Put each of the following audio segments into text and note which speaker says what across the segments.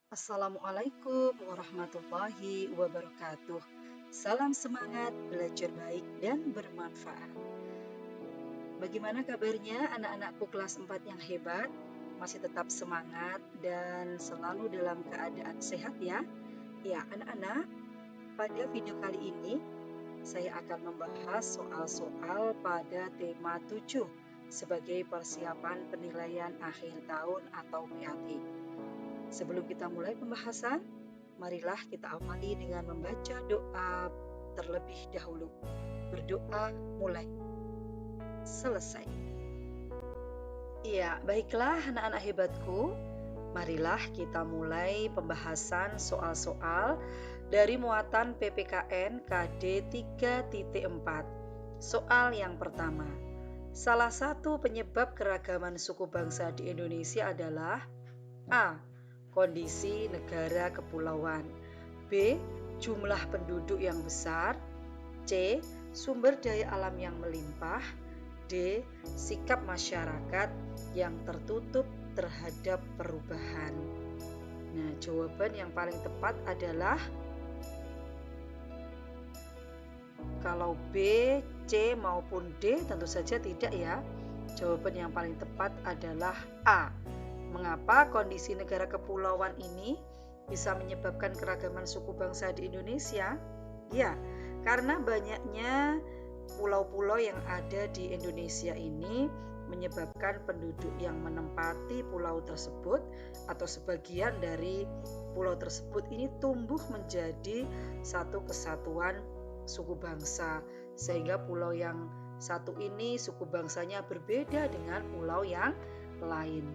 Speaker 1: Assalamualaikum warahmatullahi wabarakatuh. Salam semangat, belajar baik dan bermanfaat. Bagaimana kabarnya anak-anakku kelas 4 yang hebat? Masih tetap semangat dan selalu dalam keadaan sehat ya? Ya, anak-anak, pada video kali ini saya akan membahas soal-soal pada tema 7 sebagai persiapan penilaian akhir tahun atau PAT. Sebelum kita mulai pembahasan, marilah kita awali dengan membaca doa terlebih dahulu. Berdoa mulai. Selesai. Iya, baiklah anak-anak hebatku. Marilah kita mulai pembahasan soal-soal dari muatan PPKN KD 3.4. Soal yang pertama. Salah satu penyebab keragaman suku bangsa di Indonesia adalah A. Kondisi negara kepulauan. B. Jumlah penduduk yang besar. C. Sumber daya alam yang melimpah. D. Sikap masyarakat yang tertutup terhadap perubahan. Nah, jawaban yang paling tepat adalah kalau B, C maupun D tentu saja tidak ya. Jawaban yang paling tepat adalah A. Mengapa kondisi negara kepulauan ini bisa menyebabkan keragaman suku bangsa di Indonesia? Ya, karena banyaknya pulau-pulau yang ada di Indonesia ini menyebabkan penduduk yang menempati pulau tersebut atau sebagian dari pulau tersebut ini tumbuh menjadi satu kesatuan suku bangsa, sehingga pulau yang satu ini suku bangsanya berbeda dengan pulau yang lain.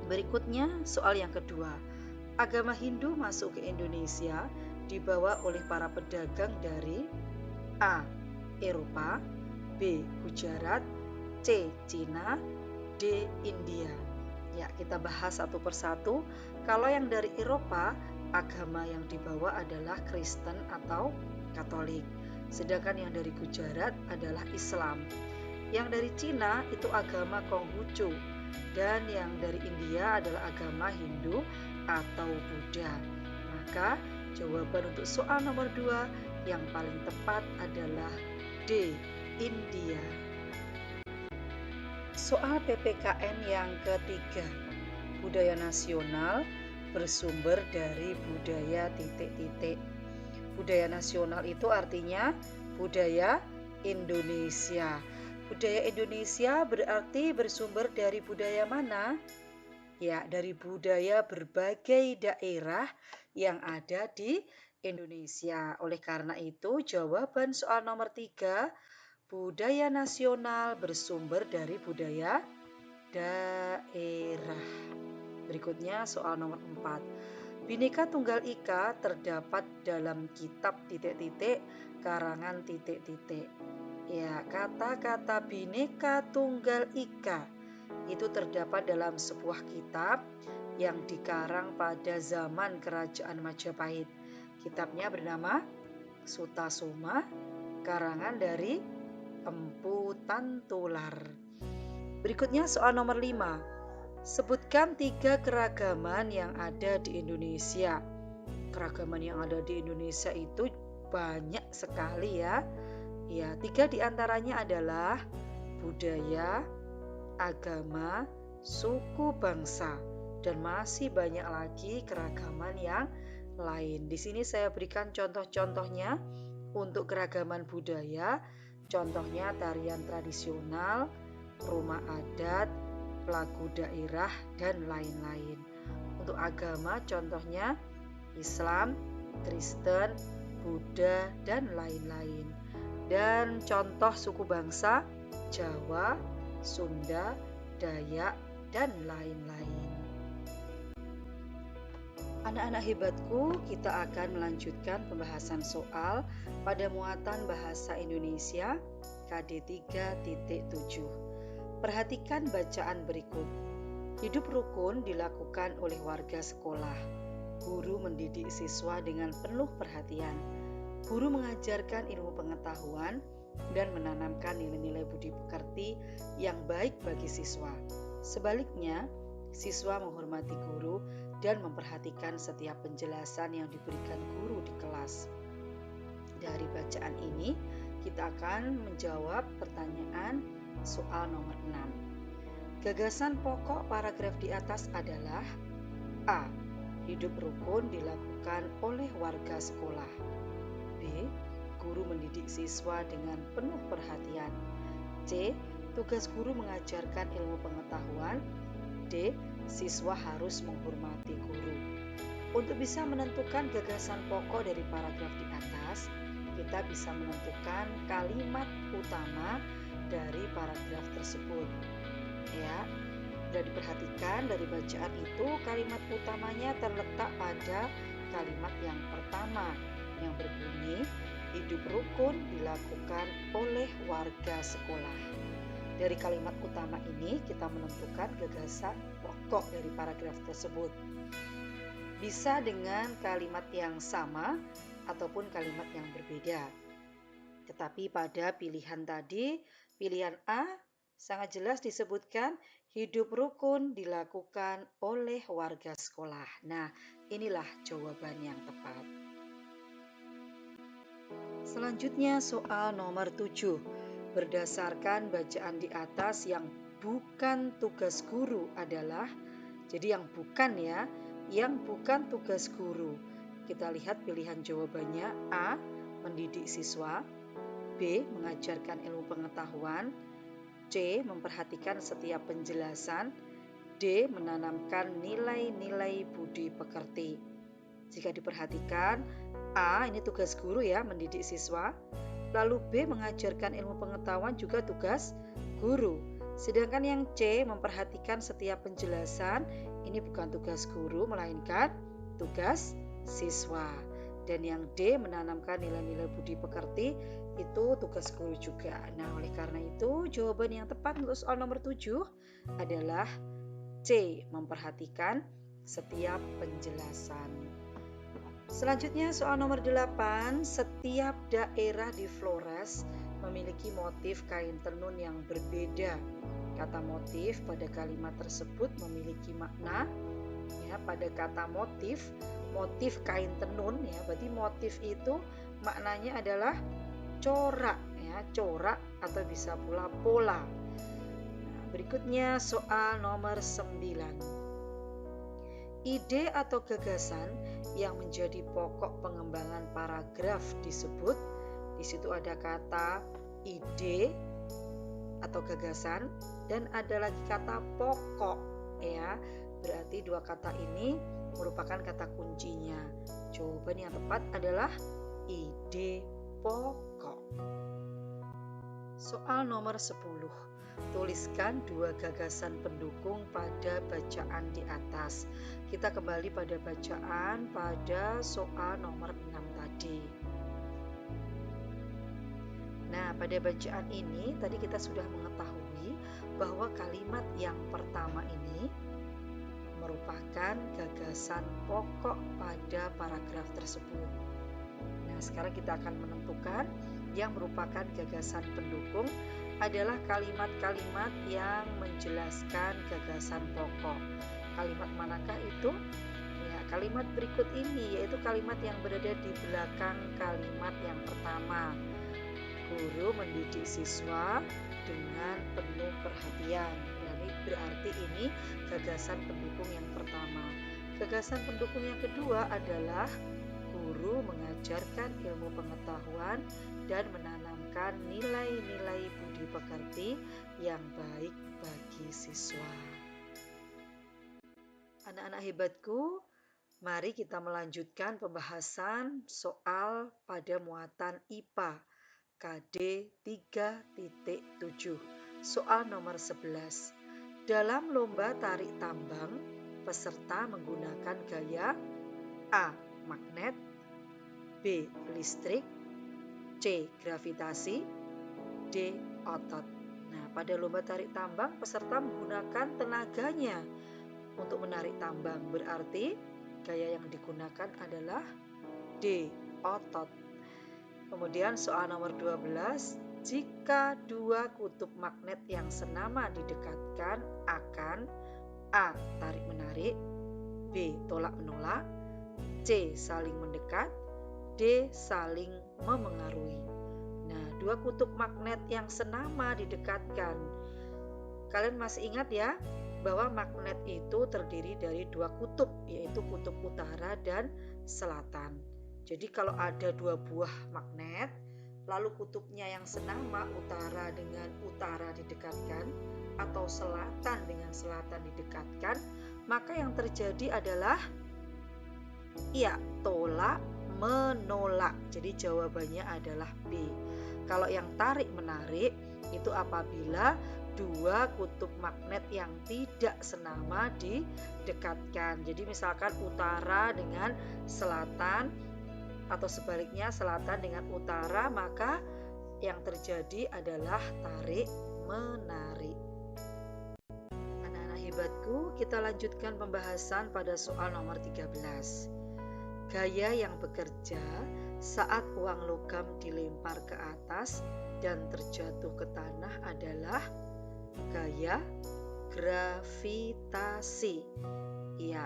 Speaker 1: Berikutnya soal yang kedua. Agama Hindu masuk ke Indonesia dibawa oleh para pedagang dari A. Eropa, B. Gujarat, C. Cina, D. India. Ya, kita bahas satu persatu. Kalau yang dari Eropa, agama yang dibawa adalah Kristen atau Katolik. Sedangkan yang dari Gujarat adalah Islam. Yang dari Cina itu agama Konghucu. Dan yang dari India adalah agama Hindu atau Buddha. Maka jawaban untuk soal nomor 2 yang paling tepat adalah D. India. Soal PPKN yang ketiga. Budaya nasional bersumber dari budaya titik-titik. Budaya nasional itu artinya budaya Indonesia. Budaya Indonesia berarti bersumber dari budaya mana? Ya, dari budaya berbagai daerah yang ada di Indonesia. Oleh karena itu, jawaban soal nomor 3, budaya nasional bersumber dari budaya daerah. Berikutnya soal nomor 4. Bhinneka Tunggal Ika terdapat dalam kitab titik-titik karangan titik-titik. Ya, kata-kata Bhinneka Tunggal Ika itu terdapat dalam sebuah kitab yang dikarang pada zaman Kerajaan Majapahit. Kitabnya bernama Sutasoma, karangan dari Empu Tantular. Berikutnya soal nomor 5. Sebutkan 3 keragaman yang ada di Indonesia. Keragaman yang ada di Indonesia itu banyak sekali ya. Ya, 3 diantaranya adalah budaya, agama, suku bangsa, dan masih banyak lagi keragaman yang lain. Di sini saya berikan contoh-contohnya untuk keragaman budaya. Contohnya tarian tradisional, rumah adat, lagu daerah, dan lain-lain. Untuk agama contohnya Islam, Kristen, Buddha, dan lain-lain. Dan contoh suku bangsa Jawa, Sunda, Dayak, dan lain-lain. Anak-anak hebatku, kita akan melanjutkan pembahasan soal pada muatan bahasa Indonesia KD 3.7. Perhatikan bacaan berikut. Hidup rukun dilakukan oleh warga sekolah. Guru mendidik siswa dengan penuh perhatian. Guru mengajarkan ilmu pengetahuan dan menanamkan nilai-nilai budi pekerti yang baik bagi siswa. Sebaliknya, siswa menghormati guru dan memperhatikan setiap penjelasan yang diberikan guru di kelas. Dari bacaan ini, kita akan menjawab pertanyaan soal nomor 6. Gagasan pokok paragraf di atas adalah A. Hidup rukun dilakukan oleh warga sekolah. B. Guru mendidik siswa dengan penuh perhatian. C. Tugas guru mengajarkan ilmu pengetahuan. D. Siswa harus menghormati guru. Untuk bisa menentukan gagasan pokok dari paragraf di atas, kita bisa menentukan kalimat utama dari paragraf tersebut. Ya, sudah diperhatikan dari bacaan itu, kalimat utamanya terletak pada kalimat yang pertama yang berbunyi hidup rukun dilakukan oleh warga sekolah. Dari kalimat utama ini kita menentukan gagasan pokok dari paragraf tersebut. Bisa dengan kalimat yang sama ataupun kalimat yang berbeda. Tetapi pada pilihan tadi, pilihan A sangat jelas disebutkan hidup rukun dilakukan oleh warga sekolah. Nah, inilah jawaban yang tepat. Selanjutnya soal nomor 7. Berdasarkan bacaan di atas yang bukan tugas guru adalah, jadi yang bukan ya, yang bukan tugas guru. Kita lihat pilihan jawabannya. A. Mendidik siswa. B. Mengajarkan ilmu pengetahuan. C. Memperhatikan setiap penjelasan. D. Menanamkan nilai-nilai budi pekerti. Jika diperhatikan, A ini tugas guru ya, mendidik siswa. Lalu B mengajarkan ilmu pengetahuan juga tugas guru. Sedangkan yang C memperhatikan setiap penjelasan, ini bukan tugas guru melainkan tugas siswa. Dan yang D menanamkan nilai-nilai budi pekerti itu tugas guru juga. Nah, oleh karena itu jawaban yang tepat untuk soal nomor 7 adalah C, memperhatikan setiap penjelasan. Selanjutnya soal nomor 8, setiap daerah di Flores memiliki motif kain tenun yang berbeda. Kata motif pada kalimat tersebut memiliki makna ya, pada kata motif kain tenun ya, berarti motif itu maknanya adalah corak ya, corak atau bisa pula pola. Nah, berikutnya soal nomor 9. Ide atau gagasan yang menjadi pokok pengembangan paragraf disebut. Di situ ada kata ide atau gagasan dan ada lagi kata pokok ya. Berarti dua kata ini merupakan kata kuncinya. Jawaban yang tepat adalah ide pokok. Soal nomor 10. Tuliskan dua gagasan pendukung pada bacaan di atas. Kita kembali pada bacaan pada soal nomor 6 tadi. Nah, pada bacaan ini tadi kita sudah mengetahui bahwa kalimat yang pertama ini merupakan gagasan pokok pada paragraf tersebut. Nah, sekarang kita akan menentukan yang merupakan gagasan pendukung adalah kalimat-kalimat yang menjelaskan gagasan pokok. Kalimat manakah itu? Ya, kalimat berikut ini yaitu kalimat yang berada di belakang kalimat yang pertama. Guru mendidik siswa dengan penuh perhatian. Berarti ini gagasan pendukung yang pertama. Gagasan pendukung yang kedua adalah guru mengajarkan ilmu pengetahuan dan menanamkan nilai-nilai budi pekerti yang baik bagi siswa. Anak-anak hebatku, mari kita melanjutkan pembahasan soal pada muatan IPA KD 3.7. Soal nomor 11. Dalam lomba tarik tambang, peserta menggunakan gaya A. Magnet, B. Listrik, C. Gravitasi, D. Otot. Nah, pada lomba tarik tambang, peserta menggunakan tenaganya untuk menarik tambang. Berarti gaya yang digunakan adalah D. Otot. Kemudian soal nomor 12. Jika dua kutub magnet yang senama didekatkan akan A. Tarik-menarik, B. Tolak menolak, C. Saling mendekat, D. Saling memengaruhi. Nah, dua kutub magnet yang senama didekatkan. Kalian masih ingat ya, bahwa magnet itu terdiri dari dua kutub, yaitu kutub utara dan selatan. Jadi kalau ada dua buah magnet, lalu kutubnya yang senama, utara dengan utara didekatkan, atau selatan dengan selatan didekatkan, maka yang terjadi adalah tolak menolak. Jadi jawabannya adalah B. Kalau yang tarik menarik itu apabila dua kutub magnet yang tidak senama didekatkan. Jadi misalkan utara dengan selatan atau sebaliknya selatan dengan utara, maka yang terjadi adalah tarik menarik. Anak-anak hebatku, kita lanjutkan pembahasan pada soal nomor 13. Gaya yang bekerja saat uang logam dilempar ke atas dan terjatuh ke tanah adalah gaya gravitasi. Iya,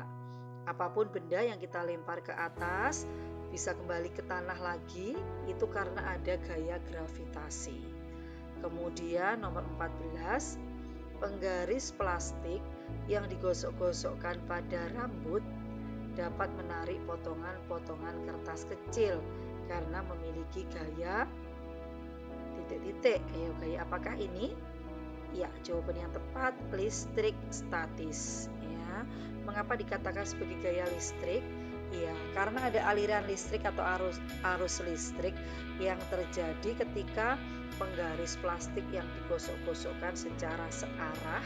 Speaker 1: apapun benda yang kita lempar ke atas bisa kembali ke tanah lagi, itu karena ada gaya gravitasi. Kemudian nomor 14, penggaris plastik yang digosok-gosokkan pada rambut dapat menarik potongan-potongan kertas kecil karena memiliki gaya titik-titik. Ayo, gaya apakah ini? Ya, jawaban yang tepat listrik statis. Ya, mengapa dikatakan sebagai gaya listrik? Ya, karena ada aliran listrik atau arus listrik yang terjadi ketika penggaris plastik yang digosok-gosokkan secara searah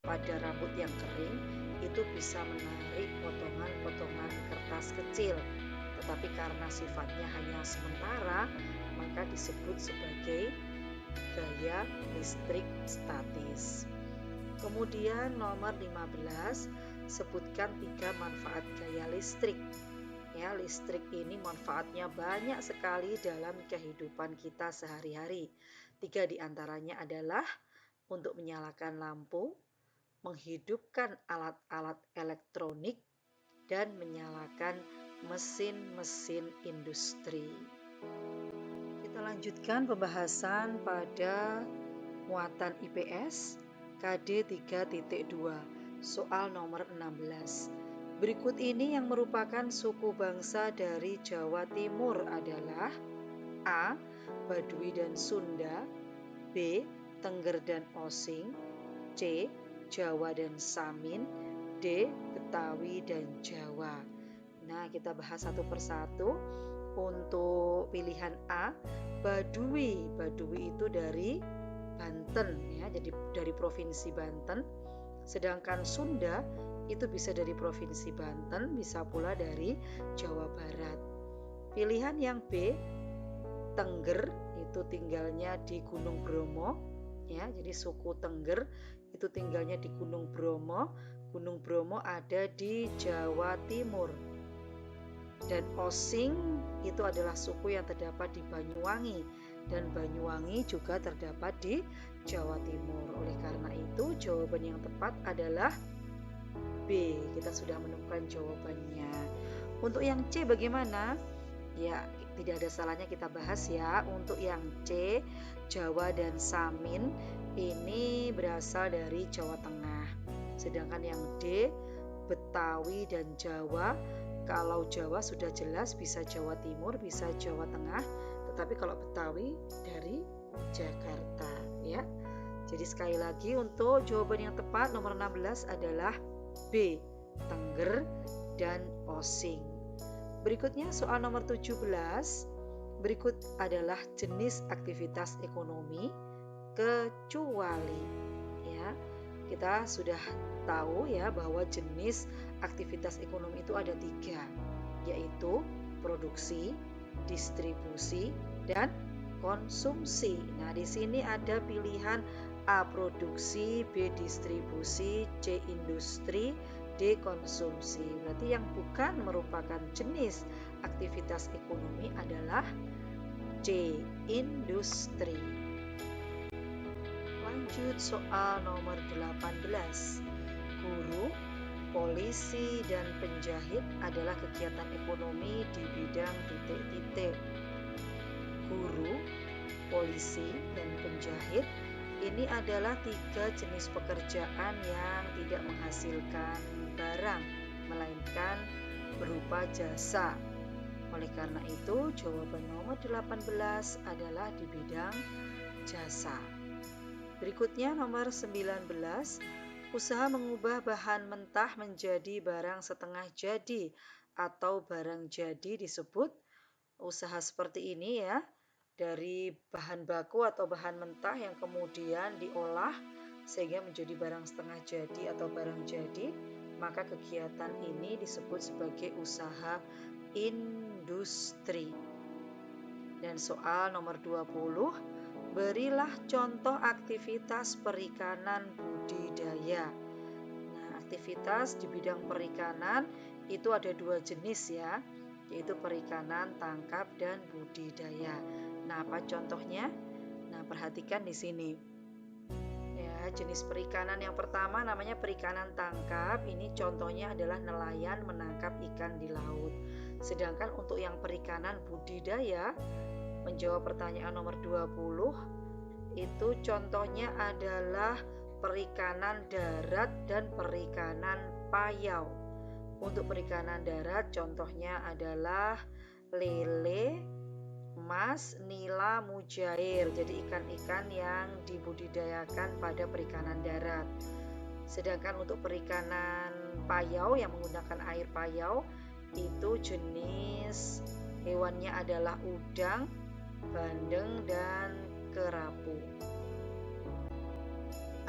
Speaker 1: pada rambut yang kering itu bisa menarik potongan-potongan kertas kecil. Tetapi karena sifatnya hanya sementara, maka disebut sebagai gaya listrik statis. Kemudian nomor 15, sebutkan 3 manfaat gaya listrik. Ya, listrik ini manfaatnya banyak sekali dalam kehidupan kita sehari-hari. 3 diantaranya adalah untuk menyalakan lampu, menghidupkan alat-alat elektronik, dan menyalakan mesin-mesin industri. Kita lanjutkan pembahasan pada muatan IPS KD 3.2 soal nomor 16. Berikut ini yang merupakan suku bangsa dari Jawa Timur adalah A. Baduy dan Sunda, B. Tengger dan Osing, C. Jawa dan Samin, D. Betawi dan Jawa. Nah, kita bahas satu persatu. Untuk pilihan A, Baduy. Baduy itu dari Banten ya, jadi dari provinsi Banten. Sedangkan Sunda itu bisa dari provinsi Banten, bisa pula dari Jawa Barat. Pilihan yang B, Tengger, itu tinggalnya di Gunung Bromo ya. Jadi suku Tengger itu tinggalnya di Gunung Bromo. Gunung Bromo ada di Jawa Timur. Dan Osing itu adalah suku yang terdapat di Banyuwangi, dan Banyuwangi juga terdapat di Jawa Timur. Oleh karena itu jawaban yang tepat adalah B. Kita sudah menemukan jawabannya. Untuk yang C bagaimana? Ya, tidak ada salahnya kita bahas ya. Untuk yang C, Jawa dan Samin ini berasal dari Jawa Tengah. Sedangkan yang D, Betawi dan Jawa, kalau Jawa sudah jelas bisa Jawa Timur, bisa Jawa Tengah, tetapi kalau Betawi dari Jakarta ya. Jadi sekali lagi untuk jawaban yang tepat nomor 16 adalah B, Tengger dan Osing. Berikutnya soal nomor 17. Berikut adalah jenis aktivitas ekonomi kecuali ya. Kita sudah tahu ya bahwa jenis aktivitas ekonomi itu ada 3, yaitu produksi, distribusi, dan konsumsi. Nah, di sini ada pilihan A produksi, B distribusi, C industri, D konsumsi. Berarti yang bukan merupakan jenis aktivitas ekonomi adalah C industri. Lanjut soal nomor 18. Guru Polisi dan penjahit adalah kegiatan ekonomi di bidang titik-titik. Guru, polisi, dan penjahit ini adalah 3 jenis pekerjaan yang tidak menghasilkan barang, melainkan berupa jasa. Oleh karena itu, jawaban nomor 18 adalah di bidang jasa. Berikutnya nomor 19. Usaha mengubah bahan mentah menjadi barang setengah jadi atau barang jadi disebut usaha seperti ini ya. Dari bahan baku atau bahan mentah yang kemudian diolah sehingga menjadi barang setengah jadi atau barang jadi, maka kegiatan ini disebut sebagai usaha industri. Dan soal nomor 20, berilah contoh aktivitas perikanan budidaya. Nah, aktivitas di bidang perikanan itu ada 2 jenis ya, yaitu perikanan tangkap dan budidaya. Nah, apa contohnya? Nah, perhatikan di sini. Ya, jenis perikanan yang pertama namanya perikanan tangkap. Ini contohnya adalah nelayan menangkap ikan di laut. Sedangkan untuk yang perikanan budidaya, menjawab pertanyaan nomor 20, itu contohnya adalah perikanan darat dan perikanan payau. Untuk perikanan darat contohnya adalah lele, emas, nila, mujair. Jadi ikan-ikan yang dibudidayakan pada perikanan darat. Sedangkan untuk perikanan payau yang menggunakan air payau, itu jenis hewannya adalah udang, bandeng, dan kerapu.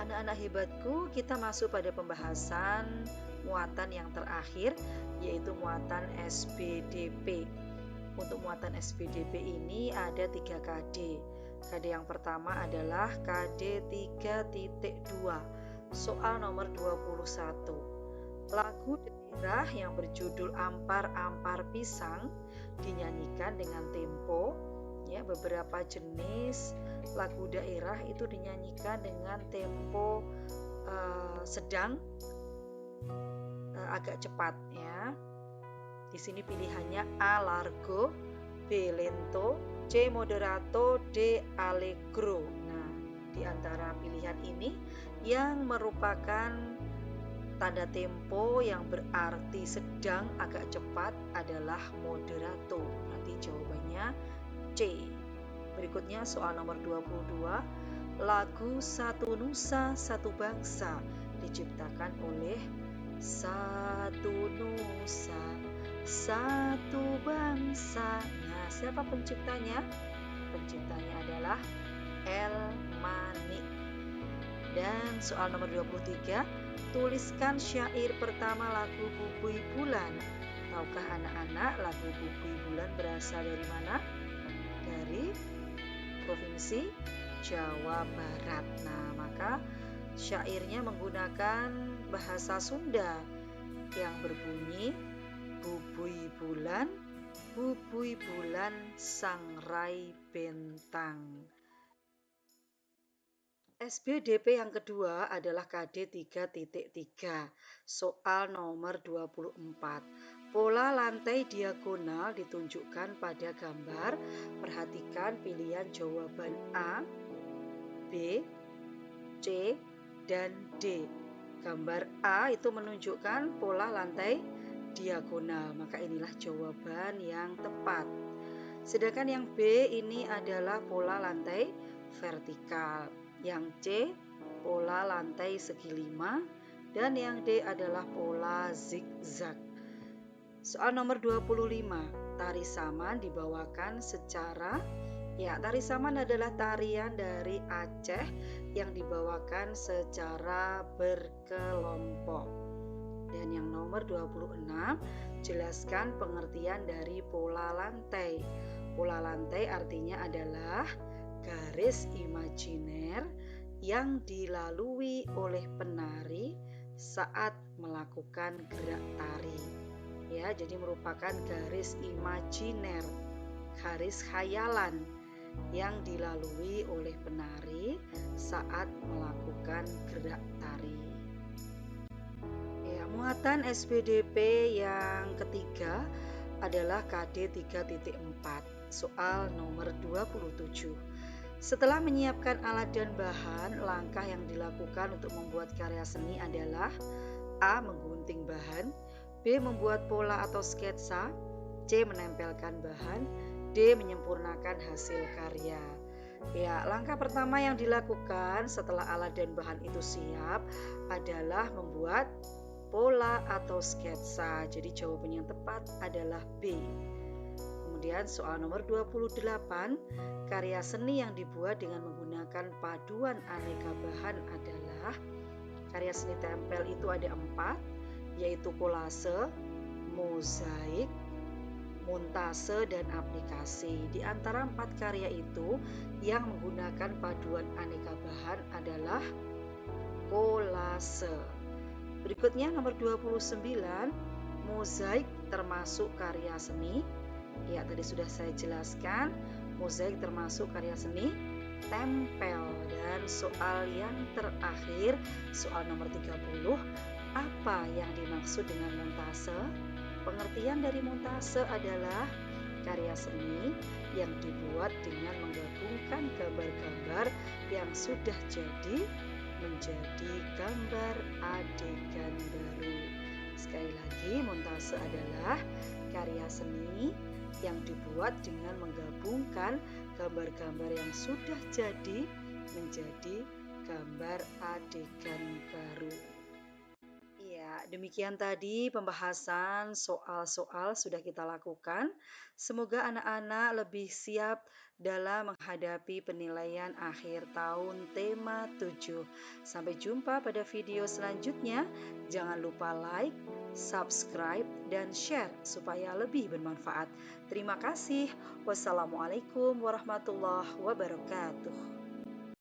Speaker 1: Anak-anak hebatku, kita masuk pada pembahasan muatan yang terakhir, yaitu muatan SPDP. Untuk muatan SPDP ini ada 3 KD. KD yang pertama adalah KD 3.2. Soal nomor 21. Lagu daerah yang berjudul Ampar-Ampar Pisang dinyanyikan dengan tempo ya. Beberapa jenis lagu daerah itu dinyanyikan dengan tempo sedang, agak cepat ya. Di sini pilihannya A largo, B lento, C moderato, D allegro. Nah, di antara pilihan ini yang merupakan tanda tempo yang berarti sedang agak cepat adalah moderato. Berarti jawabannya C. Berikutnya soal nomor 22. Lagu Satu Nusa Satu Bangsa diciptakan oleh Satu Nusa Satu Bangsa. Nah, siapa penciptanya? Penciptanya adalah El-Mani. Dan soal nomor 23, tuliskan syair pertama lagu Bubui Bulan. Tahukah anak-anak lagu Bubui Bulan berasal dari mana? Dari Provinsi Jawa Barat. Nah, maka syairnya menggunakan bahasa Sunda yang berbunyi Bubui bulan sangrai bentang. SPDP yang kedua adalah KD 3.3. Soal nomor 24. Pola lantai diagonal ditunjukkan pada gambar. Perhatikan pilihan jawaban A, B, C, dan D. Gambar A itu menunjukkan pola lantai diagonal, maka inilah jawaban yang tepat. Sedangkan yang B ini adalah pola lantai vertikal. Yang C pola lantai segi 5 dan yang D adalah pola zigzag. Soal nomor 25, tari saman dibawakan secara tari saman adalah tarian dari Aceh yang dibawakan secara berkelompok. Dan yang nomor 26, jelaskan pengertian dari pola lantai. Pola lantai artinya adalah garis imajiner yang dilalui oleh penari saat melakukan gerak tari. Ya, jadi merupakan garis imajiner, garis khayalan yang dilalui oleh penari saat melakukan gerak tari. Muatan SPDP yang ketiga adalah KD 3.4, soal nomor 27. Setelah menyiapkan alat dan bahan, langkah yang dilakukan untuk membuat karya seni adalah A. Menggunting bahan, B. Membuat pola atau sketsa, C. Menempelkan bahan, D. Menyempurnakan hasil karya. Ya, langkah pertama yang dilakukan setelah alat dan bahan itu siap adalah membuat pola atau sketsa. Jadi jawaban yang tepat adalah B. Kemudian soal nomor 28, karya seni yang dibuat dengan menggunakan paduan aneka bahan adalah karya seni tempel itu ada 4, yaitu kolase, mozaik, montase, dan aplikasi. Di antara 4 karya itu, yang menggunakan paduan aneka bahan adalah kolase. Berikutnya nomor 29, mozaik termasuk karya seni. Ya, tadi sudah saya jelaskan, mozaik termasuk karya seni tempel. Dan soal yang terakhir, soal nomor 30, apa yang dimaksud dengan montase? Pengertian dari montase adalah karya seni yang dibuat dengan menggabungkan gambar-gambar yang sudah jadi menjadi gambar adegan baru. Sekali lagi, montase adalah karya seni yang dibuat dengan menggabungkan gambar-gambar yang sudah jadi menjadi gambar adegan baru. Ya, demikian tadi pembahasan soal-soal sudah kita lakukan. Semoga anak-anak lebih siap dalam menghadapi penilaian akhir tahun tema 7. Sampai jumpa pada video selanjutnya. Jangan lupa like, subscribe, dan share supaya lebih bermanfaat. Terima kasih. Wassalamualaikum warahmatullahi wabarakatuh.